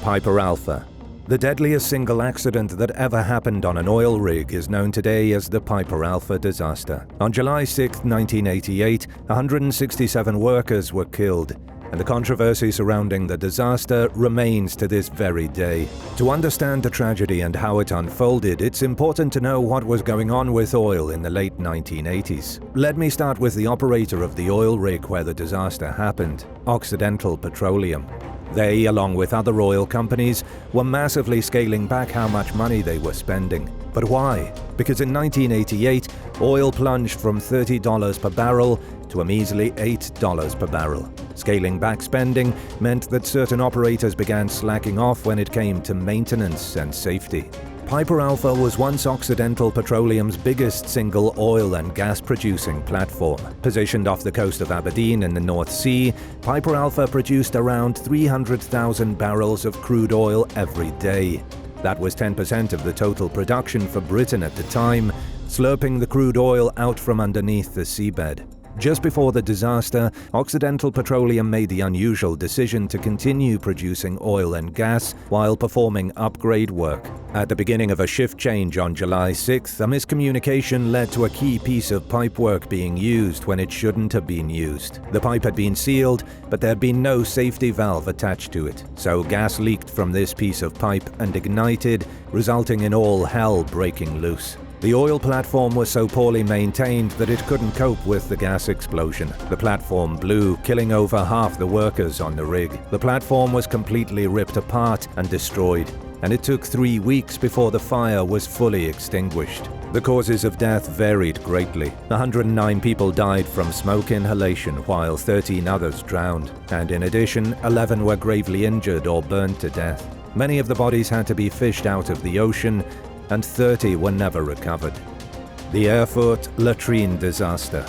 Piper Alpha. The deadliest single accident that ever happened on an oil rig is known today as the Piper Alpha disaster. On July 6, 1988, 167 workers were killed, and the controversy surrounding the disaster remains to this very day. To understand the tragedy and how it unfolded, it's important to know what was going on with oil in the late 1980s. Let me start with the operator of the oil rig where the disaster happened, Occidental Petroleum. They, along with other oil companies, were massively scaling back how much money they were spending. But why? Because in 1988, oil plunged from $30 per barrel to a measly $8 per barrel. Scaling back spending meant that certain operators began slacking off when it came to maintenance and safety. Piper Alpha was once Occidental Petroleum's biggest single oil and gas producing platform. Positioned off the coast of Aberdeen in the North Sea, Piper Alpha produced around 300,000 barrels of crude oil every day. That was 10% of the total production for Britain at the time, slurping the crude oil out from underneath the seabed. Just before the disaster, Occidental Petroleum made the unusual decision to continue producing oil and gas while performing upgrade work. At the beginning of a shift change on July 6th, a miscommunication led to a key piece of pipework being used when it shouldn't have been used. The pipe had been sealed, but there had been no safety valve attached to it, so gas leaked from this piece of pipe and ignited, resulting in all hell breaking loose. The oil platform was so poorly maintained that it couldn't cope with the gas explosion. The platform blew, killing over half the workers on the rig. The platform was completely ripped apart and destroyed, and it took 3 weeks before the fire was fully extinguished. The causes of death varied greatly. 109 people died from smoke inhalation, while 13 others drowned, and in addition, 11 were gravely injured or burned to death. Many of the bodies had to be fished out of the ocean, and 30 were never recovered. The Erfurt Latrine disaster.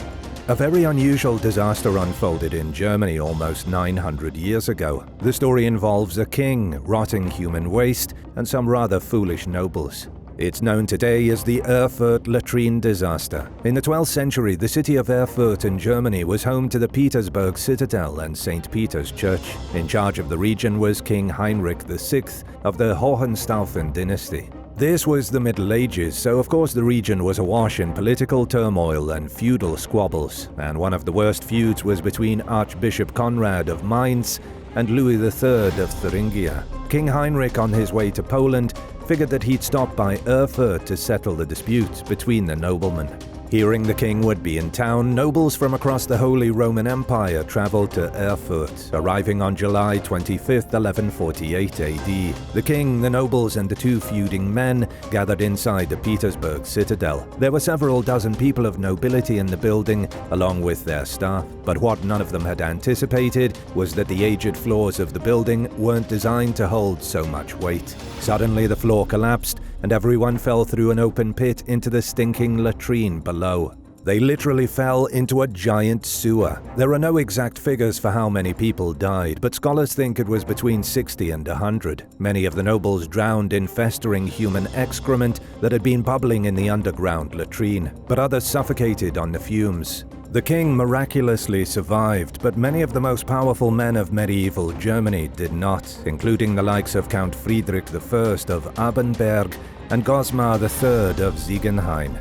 A very unusual disaster unfolded in Germany almost 900 years ago. The story involves a king, rotting human waste, and some rather foolish nobles. It's known today as the Erfurt Latrine disaster. In the 12th century, the city of Erfurt in Germany was home to the Petersburg Citadel and St. Peter's Church. In charge of the region was King Heinrich VI of the Hohenstaufen dynasty. This was the Middle Ages, so of course the region was awash in political turmoil and feudal squabbles, and one of the worst feuds was between Archbishop Conrad of Mainz and Louis III of Thuringia. King Heinrich, on his way to Poland, figured that he'd stop by Erfurt to settle the dispute between the noblemen. Hearing the king would be in town, nobles from across the Holy Roman Empire traveled to Erfurt, arriving on July 25, 1148 AD. The king, the nobles, and the two feuding men gathered inside the Petersburg Citadel. There were several dozen people of nobility in the building, along with their staff. But what none of them had anticipated was that the aged floors of the building weren't designed to hold so much weight. Suddenly the floor collapsed, and everyone fell through an open pit into the stinking latrine below. They literally fell into a giant sewer. There are no exact figures for how many people died, but scholars think it was between 60 and 100. Many of the nobles drowned in festering human excrement that had been bubbling in the underground latrine, but others suffocated on the fumes. The king miraculously survived, but many of the most powerful men of medieval Germany did not, including the likes of Count Friedrich I of Abenberg and Gosmar III of Ziegenhain.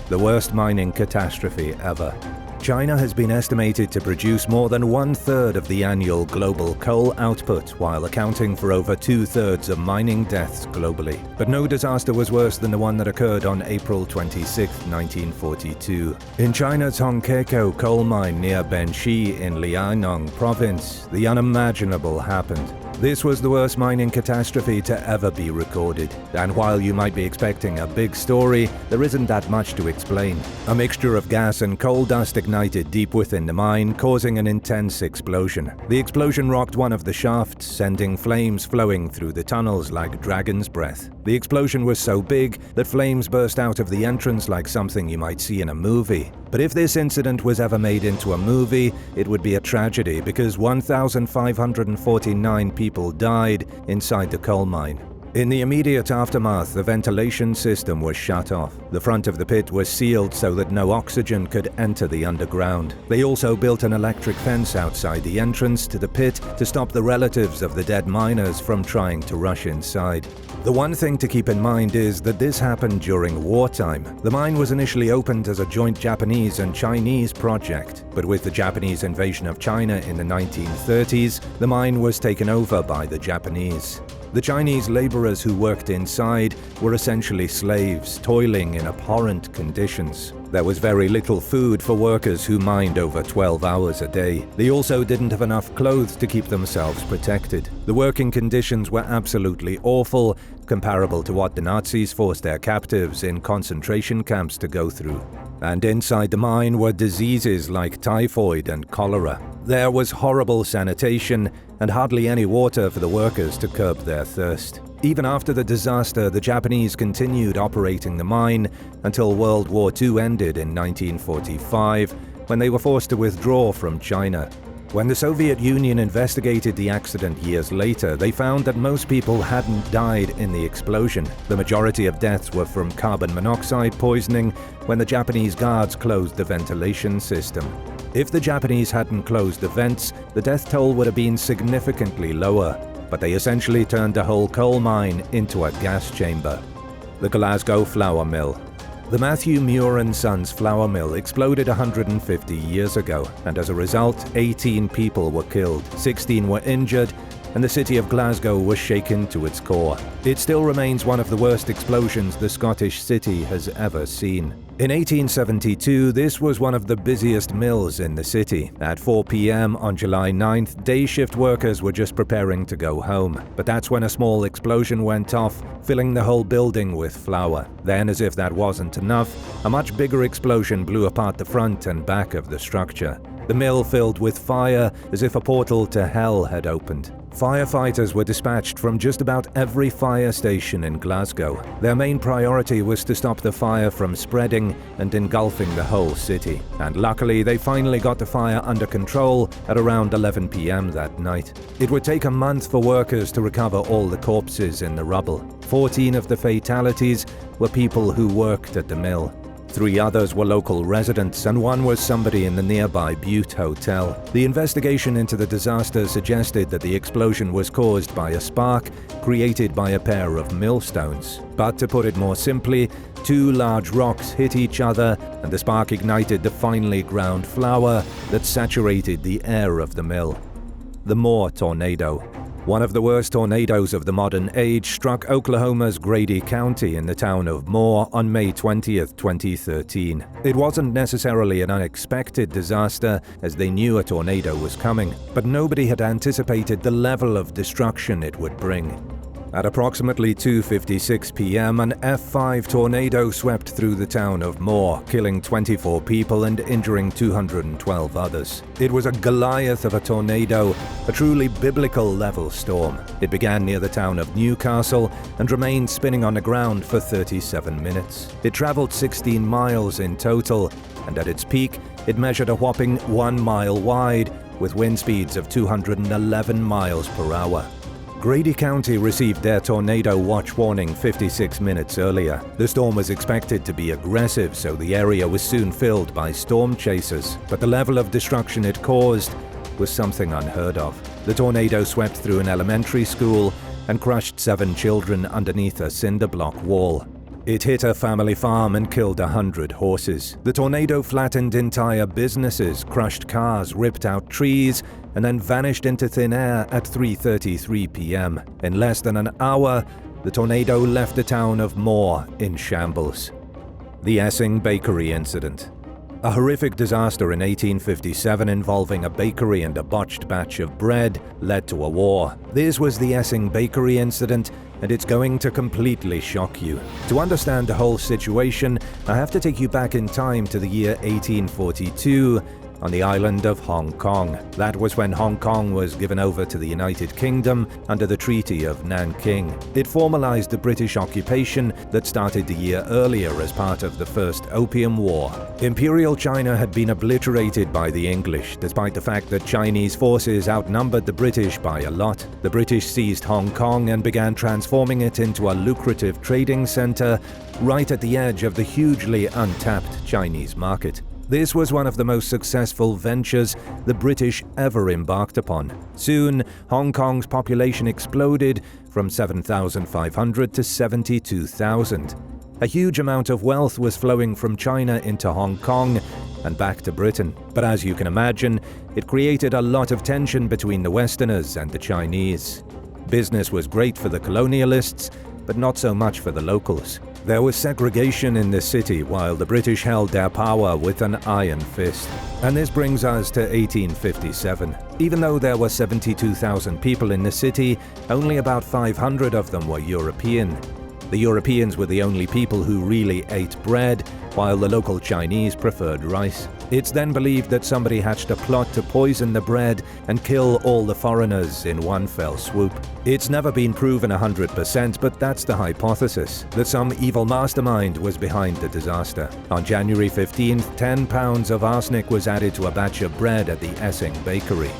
The worst mining catastrophe ever. China has been estimated to produce more than 1/3 of the annual global coal output, while accounting for over 2/3 of mining deaths globally. But no disaster was worse than the one that occurred on April 26, 1942. In China's Hongkeko coal mine near Benxi in Liaoning province, the unimaginable happened. This was the worst mining catastrophe to ever be recorded, and while you might be expecting a big story, there isn't that much to explain. A mixture of gas and coal dust ignited deep within the mine, causing an intense explosion. The explosion rocked one of the shafts, sending flames flowing through the tunnels like dragon's breath. The explosion was so big that flames burst out of the entrance like something you might see in a movie. But if this incident was ever made into a movie, it would be a tragedy because 1,549 people died inside the coal mine. In the immediate aftermath, the ventilation system was shut off. The front of the pit was sealed so that no oxygen could enter the underground. They also built an electric fence outside the entrance to the pit to stop the relatives of the dead miners from trying to rush inside. The one thing to keep in mind is that this happened during wartime. The mine was initially opened as a joint Japanese and Chinese project, but with the Japanese invasion of China in the 1930s, the mine was taken over by the Japanese. The Chinese laborers who worked inside were essentially slaves, toiling in abhorrent conditions. There was very little food for workers who mined over 12 hours a day. They also didn't have enough clothes to keep themselves protected. The working conditions were absolutely awful, comparable to what the Nazis forced their captives in concentration camps to go through. And inside the mine were diseases like typhoid and cholera. There was horrible sanitation and hardly any water for the workers to curb their thirst. Even after the disaster, the Japanese continued operating the mine until World War II ended in 1945, when they were forced to withdraw from China. When the Soviet Union investigated the accident years later, they found that most people hadn't died in the explosion. The majority of deaths were from carbon monoxide poisoning when the Japanese guards closed the ventilation system. If the Japanese hadn't closed the vents, the death toll would have been significantly lower, but they essentially turned the whole coal mine into a gas chamber. The Glasgow flour mill. The Matthew Muir and Sons flour mill exploded 150 years ago, and as a result, 18 people were killed, 16 were injured, and the city of Glasgow was shaken to its core. It still remains one of the worst explosions the Scottish city has ever seen. In 1872, this was one of the busiest mills in the city. At 4 p.m. on July 9th, day shift workers were just preparing to go home. But that's when a small explosion went off, filling the whole building with flour. Then, as if that wasn't enough, a much bigger explosion blew apart the front and back of the structure. The mill filled with fire, as if a portal to hell had opened. Firefighters were dispatched from just about every fire station in Glasgow. Their main priority was to stop the fire from spreading and engulfing the whole city. And luckily, they finally got the fire under control at around 11 p.m. that night. It would take a month for workers to recover all the corpses in the rubble. 14 of the fatalities were people who worked at the mill. 3 others were local residents, and 1 was somebody in the nearby Butte Hotel. The investigation into the disaster suggested that the explosion was caused by a spark created by a pair of millstones. But to put it more simply, 2 large rocks hit each other, and the spark ignited the finely ground flour that saturated the air of the mill. The Moore tornado. One of the worst tornadoes of the modern age struck Oklahoma's Grady County in the town of Moore on May 20th, 2013. It wasn't necessarily an unexpected disaster, as they knew a tornado was coming, but nobody had anticipated the level of destruction it would bring. At approximately 2:56 p.m., an F5 tornado swept through the town of Moore, killing 24 people and injuring 212 others. It was a Goliath of a tornado, a truly biblical-level storm. It began near the town of Newcastle and remained spinning on the ground for 37 minutes. It traveled 16 miles in total, and at its peak, it measured a whopping 1 mile wide, with wind speeds of 211 miles per hour. Grady County received their tornado watch warning 56 minutes earlier. The storm was expected to be aggressive, so the area was soon filled by storm chasers. But the level of destruction it caused was something unheard of. The tornado swept through an elementary school and crushed 7 children underneath a cinder block wall. It hit a family farm and killed 100 horses. The tornado flattened entire businesses, crushed cars, ripped out trees, and then vanished into thin air at 3:33 p.m. In less than an hour, the tornado left the town of Moore in shambles. The Essing bakery incident. A horrific disaster in 1857 involving a bakery and a botched batch of bread led to a war. This was the Essing bakery incident, and it's going to completely shock you. To understand the whole situation, I have to take you back in time to the year 1842, on the island of Hong Kong. That was when Hong Kong was given over to the United Kingdom under the Treaty of Nanking. It formalized the British occupation that started a year earlier as part of the First Opium War. Imperial China had been obliterated by the English, despite the fact that Chinese forces outnumbered the British by a lot. The British seized Hong Kong and began transforming it into a lucrative trading center right at the edge of the hugely untapped Chinese market. This was one of the most successful ventures the British ever embarked upon. Soon, Hong Kong's population exploded from 7,500 to 72,000. A huge amount of wealth was flowing from China into Hong Kong and back to Britain. But as you can imagine, it created a lot of tension between the Westerners and the Chinese. Business was great for the colonialists, but not so much for the locals. There was segregation in the city while the British held their power with an iron fist. And this brings us to 1857. Even though there were 72,000 people in the city, only about 500 of them were European. The Europeans were the only people who really ate bread, while the local Chinese preferred rice. It's then believed that somebody hatched a plot to poison the bread and kill all the foreigners in one fell swoop. It's never been proven 100%, but that's the hypothesis, that some evil mastermind was behind the disaster. On January 15th, 10 pounds of arsenic was added to a batch of bread at the Essing bakery.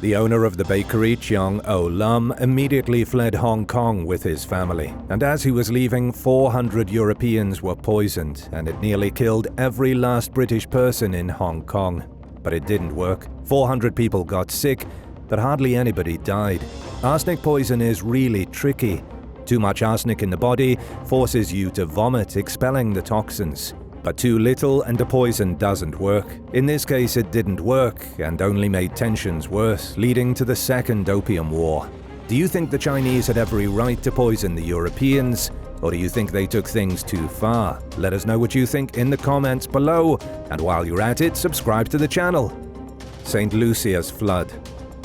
The owner of the bakery, Cheong O Lam, immediately fled Hong Kong with his family. And as he was leaving, 400 Europeans were poisoned, and it nearly killed every last British person in Hong Kong. But it didn't work. 400 people got sick, but hardly anybody died. Arsenic poison is really tricky. Too much arsenic in the body forces you to vomit, expelling the toxins. But too little and the poison doesn't work. In this case, it didn't work and only made tensions worse, leading to the Second Opium War. Do you think the Chinese had every right to poison the Europeans, or do you think they took things too far? Let us know what you think in the comments below, and while you're at it, subscribe to the channel. St. Lucias Flood.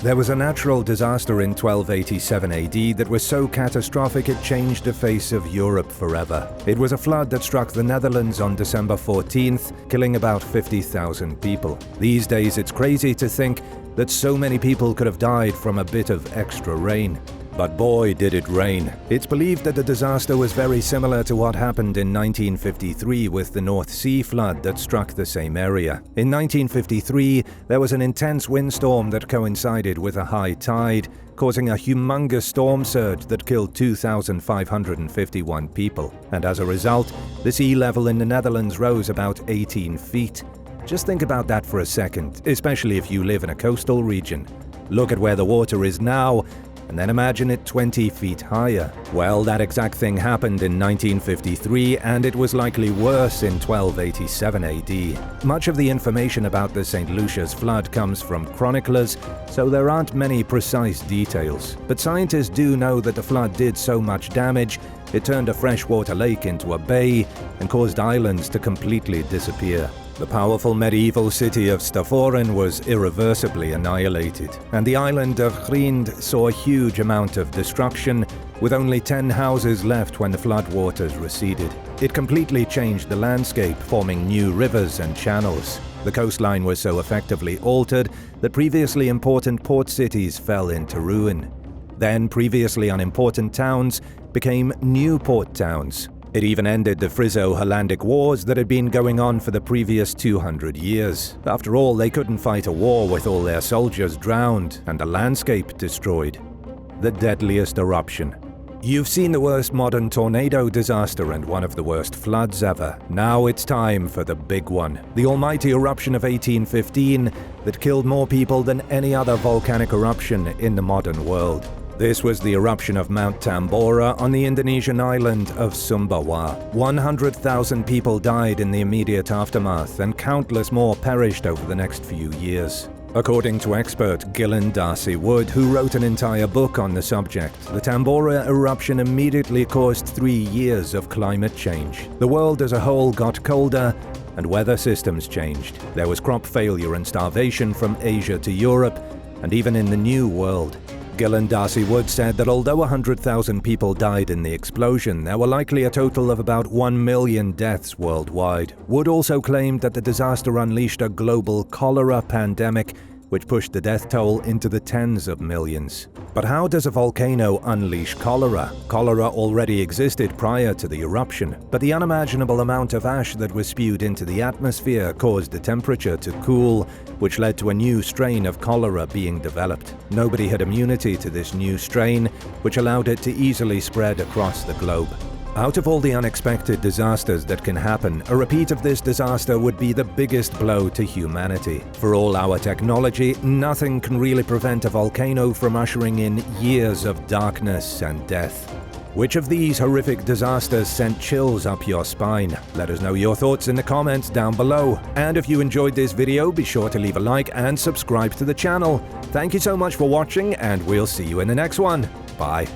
There was a natural disaster in 1287 AD that was so catastrophic it changed the face of Europe forever. It was a flood that struck the Netherlands on December 14th, killing about 50,000 people. These days it's crazy to think that so many people could have died from a bit of extra rain. But boy, did it rain. It's believed that the disaster was very similar to what happened in 1953 with the North Sea flood that struck the same area. In 1953, there was an intense windstorm that coincided with a high tide, causing a humongous storm surge that killed 2,551 people. And as a result, the sea level in the Netherlands rose about 18 feet. Just think about that for a second, especially if you live in a coastal region. Look at where the water is now, and then imagine it 20 feet higher. Well, that exact thing happened in 1953, and it was likely worse in 1287 AD. Much of the information about the St. Lucias flood comes from chroniclers, so there aren't many precise details. But scientists do know that the flood did so much damage, it turned a freshwater lake into a bay and caused islands to completely disappear. The powerful medieval city of Stavoren was irreversibly annihilated, and the island of Latrine saw a huge amount of destruction, with only 10 houses left when the floodwaters receded. It completely changed the landscape, forming new rivers and channels. The coastline was so effectively altered that previously important port cities fell into ruin. Then previously unimportant towns became new port towns. It even ended the Frisian-Hollandic Wars that had been going on for the previous 200 years. After all, they couldn't fight a war with all their soldiers drowned and the landscape destroyed. The deadliest eruption. You've seen the worst modern tornado disaster and one of the worst floods ever. Now it's time for the big one. The almighty eruption of 1815 that killed more people than any other volcanic eruption in the modern world. This was the eruption of Mount Tambora on the Indonesian island of Sumbawa. 100,000 people died in the immediate aftermath, and countless more perished over the next few years. According to expert Gillen Darcy Wood, who wrote an entire book on the subject, the Tambora eruption immediately caused 3 years of climate change. The world as a whole got colder, and weather systems changed. There was crop failure and starvation from Asia to Europe, and even in the New World. Gillen Darcy Wood said that although 100,000 people died in the explosion, there were likely a total of about 1 million deaths worldwide. Wood also claimed that the disaster unleashed a global cholera pandemic, which pushed the death toll into the tens of millions. But how does a volcano unleash cholera? Cholera already existed prior to the eruption, but the unimaginable amount of ash that was spewed into the atmosphere caused the temperature to cool, which led to a new strain of cholera being developed. Nobody had immunity to this new strain, which allowed it to easily spread across the globe. Out of all the unexpected disasters that can happen, a repeat of this disaster would be the biggest blow to humanity. For all our technology, nothing can really prevent a volcano from ushering in years of darkness and death. Which of these horrific disasters sent chills up your spine? Let us know your thoughts in the comments down below. And if you enjoyed this video, be sure to leave a like and subscribe to the channel. Thank you so much for watching, and we'll see you in the next one. Bye.